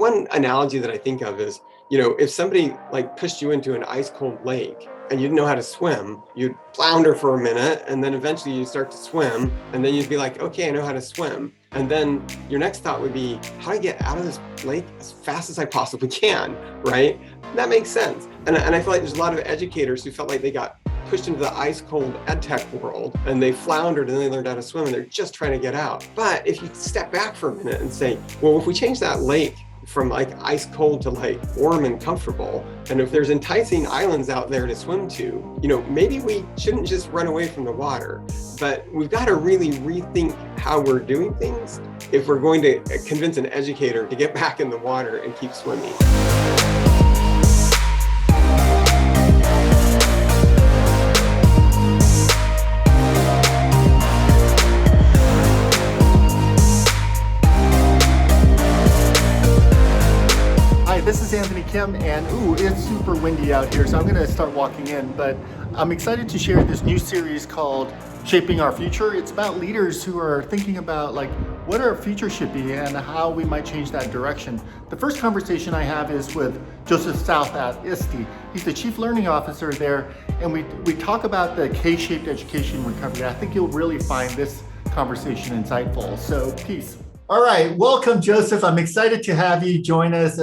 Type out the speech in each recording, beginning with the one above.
one analogy that I think of is, if somebody like pushed you into an ice cold lake and you didn't know how to swim, you'd flounder for a minute and then eventually you start to swim and then you'd be like, okay, I know how to swim. And then your next thought would be, how do I get out of this lake as fast as I possibly can, right? That makes sense. And I feel like there's a lot of educators who felt like they got pushed into the ice cold ed tech world and they floundered and they learned how to swim and they're just trying to get out. But if you step back for a minute and say, well, if we change that lake from like ice cold to like warm and comfortable, and if there's enticing islands out there to swim to, maybe we shouldn't just run away from the water, but we've got to really rethink how we're doing things if we're going to convince an educator to get back in the water and keep swimming. This is Anthony Kim, and it's super windy out here, so I'm going to start walking in, but I'm excited to share this new series called Shaping Our Future. It's about leaders who are thinking about what our future should be and how we might change that direction. The first conversation I have is with Joseph South at ISTE. He's the Chief Learning Officer there, and we talk about the K-shaped education recovery. I think you'll really find this conversation insightful, so peace. All right, welcome, Joseph. I'm excited to have you join us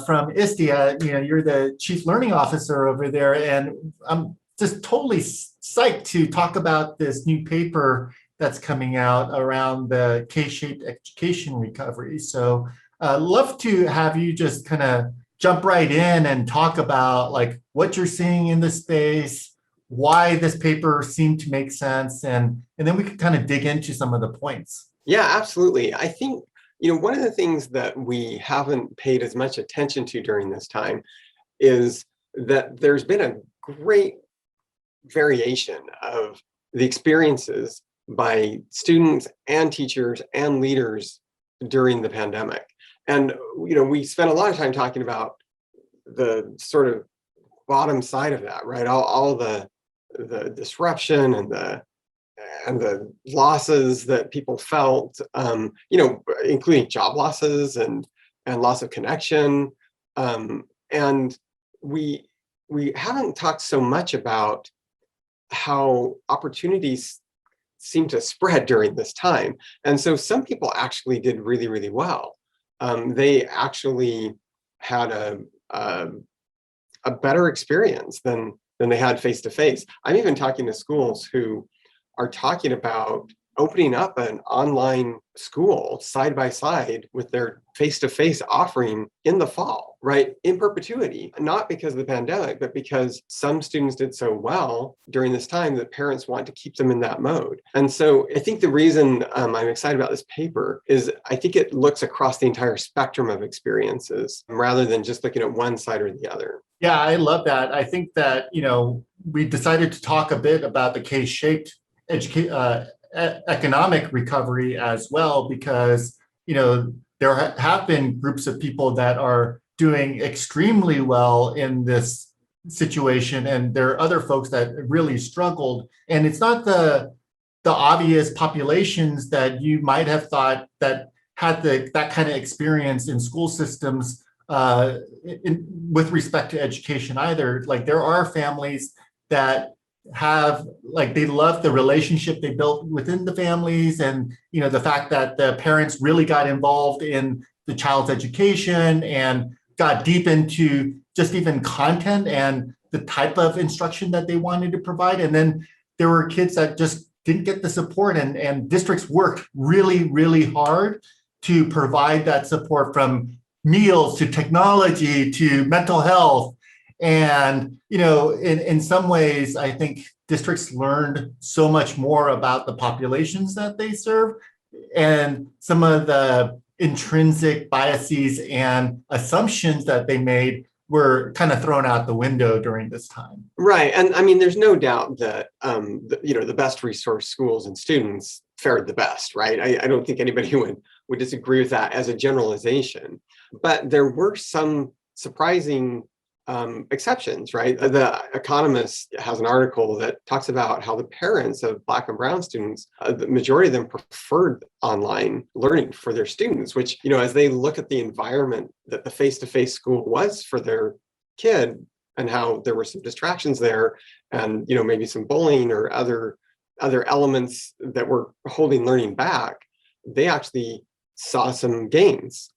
from ISTE. You're the Chief Learning Officer over there, and I'm just totally psyched to talk about this new paper that's coming out around the K-shaped education recovery. So I'd love to have you just kind of jump right in and talk about what you're seeing in the space, why this paper seemed to make sense, and then we could kind of dig into some of the points. Yeah, absolutely. I think, one of the things that we haven't paid as much attention to during this time is that there's been a great variation of the experiences by students and teachers and leaders during the pandemic. And, we spent a lot of time talking about the sort of bottom side of that, right? All the disruption and the losses that people felt, including job losses and loss of connection. And we haven't talked so much about how opportunities seem to spread during this time. And so some people actually did really, really well. They actually had a better experience than they had face-to-face. I'm even talking to schools who are talking about opening up an online school side by side with their face-to-face offering in the fall, right? In perpetuity, not because of the pandemic, but because some students did so well during this time that parents want to keep them in that mode. And so I think the reason I'm excited about this paper is I think it looks across the entire spectrum of experiences rather than just looking at one side or the other. Yeah, I love that. I think that, we decided to talk a bit about the K-shaped economic recovery as well, because there have been groups of people that are doing extremely well in this situation, and there are other folks that really struggled. And it's not the obvious populations that you might have thought that had that kind of experience in school systems with respect to education either. There are families that have they love the relationship they built within the families, and the fact that the parents really got involved in the child's education and got deep into just even content and the type of instruction that they wanted to provide. And then there were kids that just didn't get the support, and districts worked really, really hard to provide that support, from meals to technology to mental health. And, in some ways, I think districts learned so much more about the populations that they serve, and some of the intrinsic biases and assumptions that they made were kind of thrown out the window during this time. Right. And there's no doubt that, the best resource schools and students fared the best, right? I don't think anybody would disagree with that as a generalization. But there were some surprising exceptions, right? The Economist has an article that talks about how the parents of Black and Brown students, the majority of them preferred online learning for their students, which, as they look at the environment that the face-to-face school was for their kid and how there were some distractions there and, maybe some bullying or other elements that were holding learning back, they actually saw some gains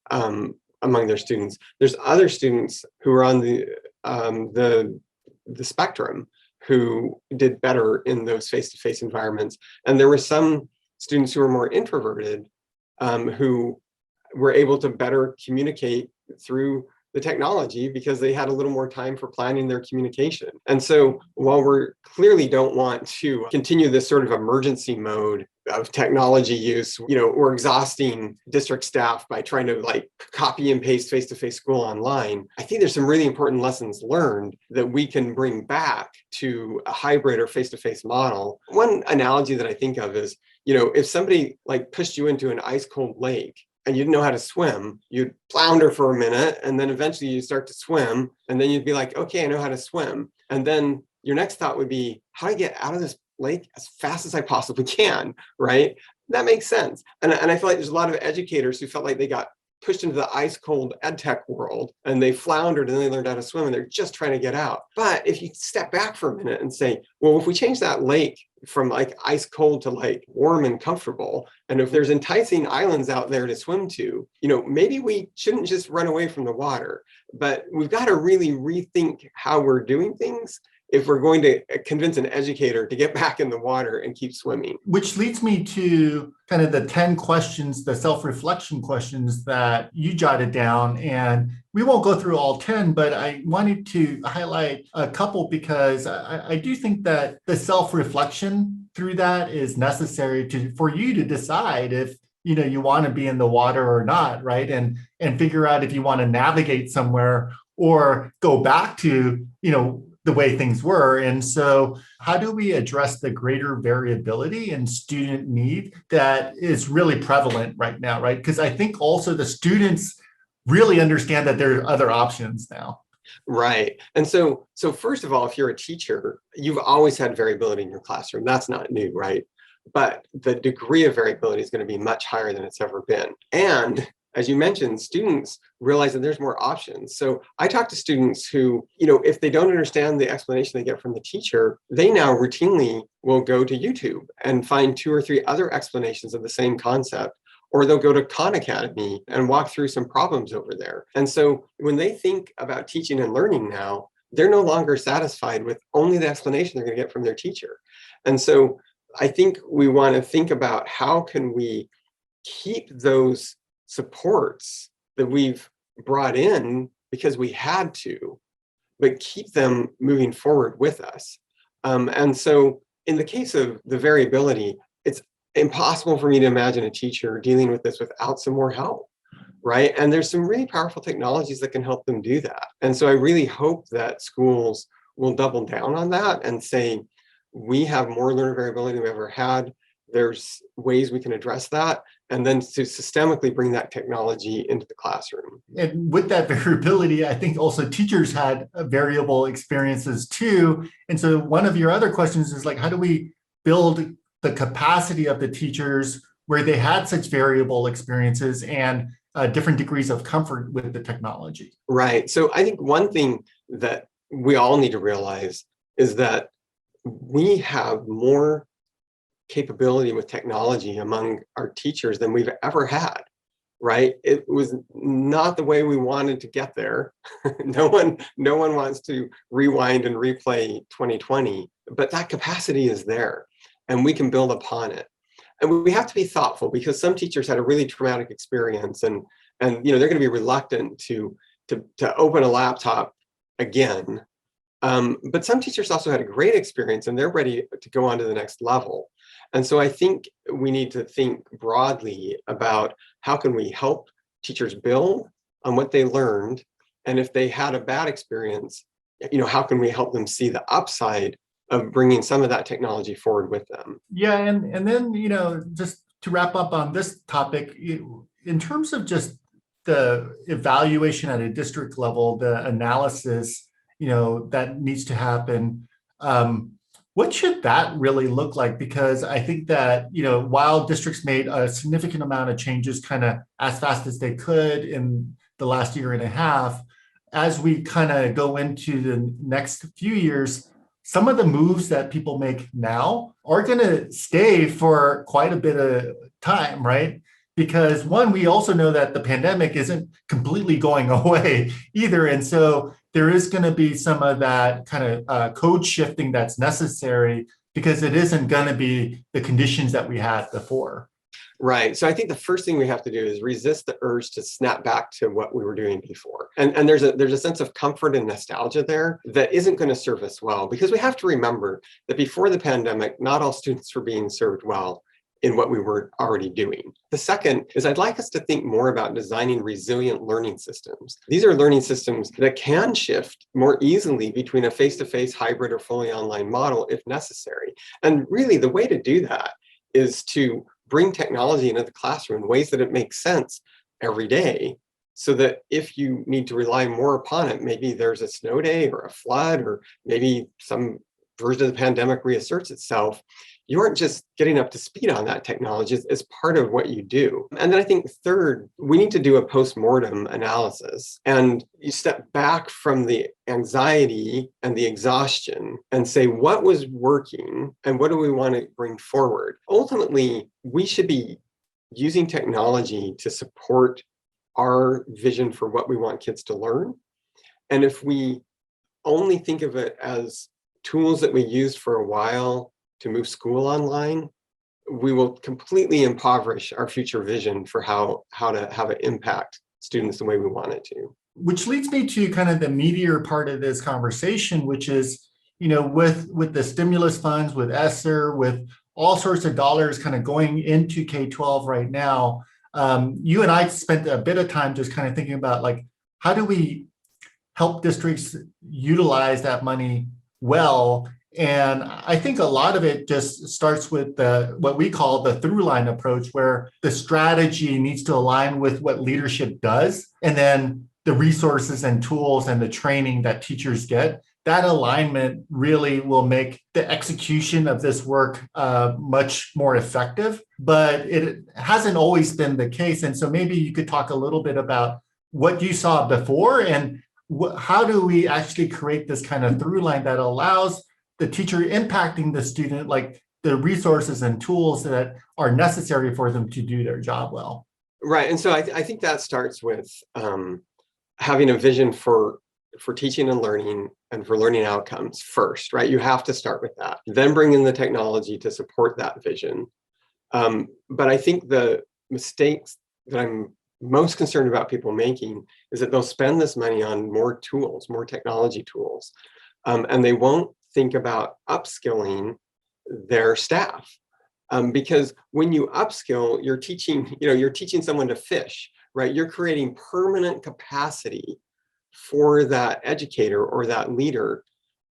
among their students. There's other students who are on the spectrum who did better in those face-to-face environments, and there were some students who were more introverted who were able to better communicate through the technology because they had a little more time for planning their communication. And so while we clearly don't want to continue this sort of emergency mode of technology use, we're exhausting district staff by trying to copy and paste face-to-face school online. I think there's some really important lessons learned that we can bring back to a hybrid or face-to-face model. One analogy that I think of is, if somebody pushed you into an ice cold lake and you didn't know how to swim, you'd flounder for a minute, and then eventually you start to swim, and then you'd be like, okay, I know how to swim. And then your next thought would be, how do I get out of this lake as fast as I possibly can, right? That makes sense. And I feel like there's a lot of educators who felt like they got pushed into the ice cold ed tech world and they floundered and they learned how to swim and they're just trying to get out. But if you step back for a minute and say, well, if we change that lake from ice cold to warm and comfortable, and if there's enticing islands out there to swim to, maybe we shouldn't just run away from the water, but we've got to really rethink how we're doing things if we're going to convince an educator to get back in the water and keep swimming. Which leads me to kind of the 10 questions, the self-reflection questions that you jotted down. And we won't go through all 10, but I wanted to highlight a couple because I do think that the self-reflection through that is necessary for you to decide if you want to be in the water or not, right? And figure out if you want to navigate somewhere or go back to, the way things were. And so how do we address the greater variability in student need that is really prevalent right now, right? Because I think also the students really understand that there are other options now. Right. And so first of all, if you're a teacher, you've always had variability in your classroom. That's not new, right? But the degree of variability is going to be much higher than it's ever been. And as you mentioned, students realize that there's more options. So I talk to students who, if they don't understand the explanation they get from the teacher, they now routinely will go to YouTube and find 2 or 3 other explanations of the same concept, or they'll go to Khan Academy and walk through some problems over there. And so when they think about teaching and learning now, they're no longer satisfied with only the explanation they're going to get from their teacher. And so I think we want to think about how can we keep those supports that we've brought in because we had to, but keep them moving forward with us. And so in the case of the variability, it's impossible for me to imagine a teacher dealing with this without some more help, right? And there's some really powerful technologies that can help them do that. And so I really hope that schools will double down on that and say, we have more learner variability than we ever had. There's ways we can address that, and then to systemically bring that technology into the classroom. And with that variability, I think also teachers had variable experiences too. And so one of your other questions is how do we build the capacity of the teachers where they had such variable experiences and different degrees of comfort with the technology? Right. So I think one thing that we all need to realize is that we have more capability with technology among our teachers than we've ever had, right? It was not the way we wanted to get there. No one wants to rewind and replay 2020, but that capacity is there and we can build upon it. And we have to be thoughtful because some teachers had a really traumatic experience and they're going to be reluctant to open a laptop again. But some teachers also had a great experience and they're ready to go on to the next level. And so I think we need to think broadly about how can we help teachers build on what they learned. And if they had a bad experience, how can we help them see the upside of bringing some of that technology forward with them? Yeah. And then, just to wrap up on this topic, in terms of just the evaluation at a district level, the analysis, that needs to happen. What should that really look like? Because I think that, while districts made a significant amount of changes kind of as fast as they could in the last year and a half, as we kind of go into the next few years, some of the moves that people make now are going to stay for quite a bit of time, right? Because one, we also know that the pandemic isn't completely going away either. And so there is going to be some of that kind of code shifting that's necessary, because it isn't going to be the conditions that we had before. Right. So I think the first thing we have to do is resist the urge to snap back to what we were doing before. And there's a sense of comfort and nostalgia there that isn't going to serve us well, because we have to remember that before the pandemic, not all students were being served well in what we were already doing. The second is I'd like us to think more about designing resilient learning systems. These are learning systems that can shift more easily between a face-to-face, hybrid, or fully online model if necessary. And really, the way to do that is to bring technology into the classroom in ways that it makes sense every day, so that if you need to rely more upon it, maybe there's a snow day or a flood, or maybe some version of the pandemic reasserts itself, you aren't just getting up to speed on that technology as part of what you do. And then I think third, we need to do a post-mortem analysis, and you step back from the anxiety and the exhaustion and say, what was working and what do we want to bring forward? Ultimately, we should be using technology to support our vision for what we want kids to learn. And if we only think of it as tools that we used for a while to move school online, we will completely impoverish our future vision for how to have it impact students the way we want it to. Which leads me to kind of the meatier part of this conversation, which is, with the stimulus funds, with ESSER, with all sorts of dollars kind of going into K-12 right now, you and I spent a bit of time just kind of thinking about, like, how do we help districts utilize that money well? And I think a lot of it just starts with what we call the throughline approach, where the strategy needs to align with what leadership does, and then the resources and tools and the training that teachers get. That alignment really will make the execution of this work much more effective, but it hasn't always been the case. And so maybe you could talk a little bit about what you saw before, and how do we actually create this kind of through line that allows the teacher impacting the student, like the resources and tools that are necessary for them to do their job well. Right. And so I think that starts with having a vision for teaching and learning and for learning outcomes first, right? You have to start with that. Then bring in the technology to support that vision. But I think the mistakes that I'm most concerned about people making is that they'll spend this money on more tools, more technology tools, and they won't think about upskilling their staff. Because when you upskill, you're teaching someone to fish, right? You're creating permanent capacity for that educator or that leader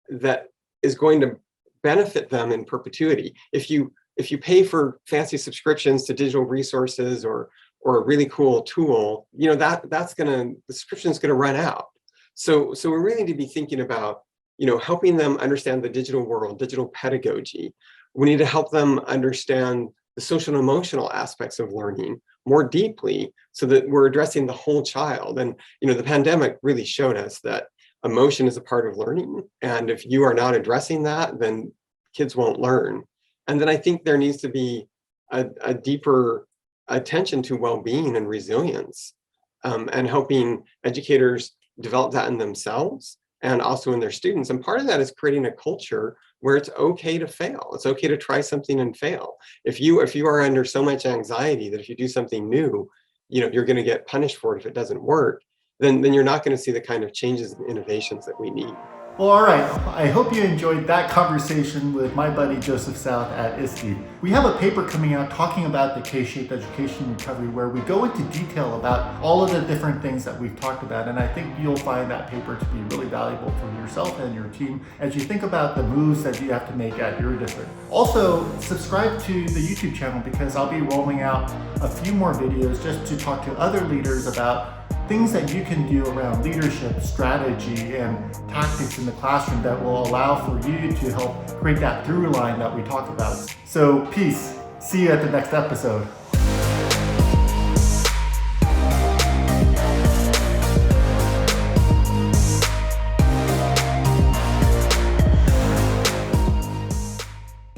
that is going to benefit them in perpetuity. If you pay for fancy subscriptions to digital resources or a really cool tool, the subscription is going to run out. So we really need to be thinking about helping them understand the digital world, digital pedagogy. We need to help them understand the social and emotional aspects of learning more deeply, so that we're addressing the whole child. And the pandemic really showed us that emotion is a part of learning. And if you are not addressing that, then kids won't learn. And then I think there needs to be a deeper attention to well-being and resilience, and helping educators develop that in themselves and also in their students. And part of that is creating a culture where it's okay to fail. It's okay to try something and fail. If you are under so much anxiety that if you do something new, you're going to get punished for it if it doesn't work, then you're not going to see the kind of changes and innovations that we need. Well, all right. I hope you enjoyed that conversation with my buddy Joseph South at ISTE. We have a paper coming out talking about the K-shaped education recovery, where we go into detail about all of the different things that we've talked about. And I think you'll find that paper to be really valuable for yourself and your team as you think about the moves that you have to make at your district. Also, subscribe to the YouTube channel, because I'll be rolling out a few more videos just to talk to other leaders about things that you can do around leadership, strategy, and tactics in the classroom that will allow for you to help create that through line that we talked about. So peace. See you at the next episode.